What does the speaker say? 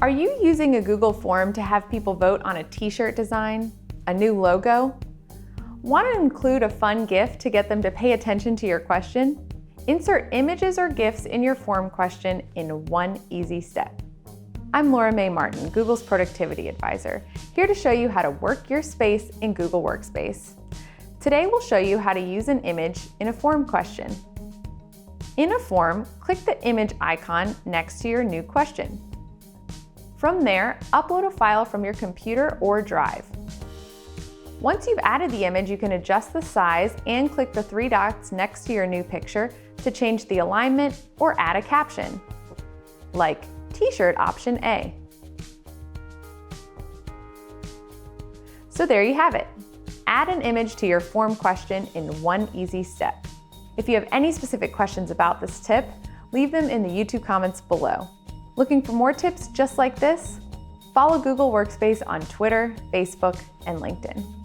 Are you using a Google form to have people vote on a t-shirt design, a new logo? Want to include a fun GIF to get them to pay attention to your question? Insert images or GIFs in your form question in one easy step. I'm Laura Mae Martin, Google's Productivity Advisor, here to show you how to work your space in Google Workspace. Today we'll show you how to use an image in a form question. In a form, click the image icon next to your new question. From there, upload a file from your computer or drive. Once you've added the image, you can adjust the size and click the three dots next to your new picture to change the alignment or add a caption, like T-shirt option A. So there you have it. Add an image to your form question in one easy step. If you have any specific questions about this tip, leave them in the YouTube comments below. Looking for more tips just like this? Follow Google Workspace on Twitter, Facebook, and LinkedIn.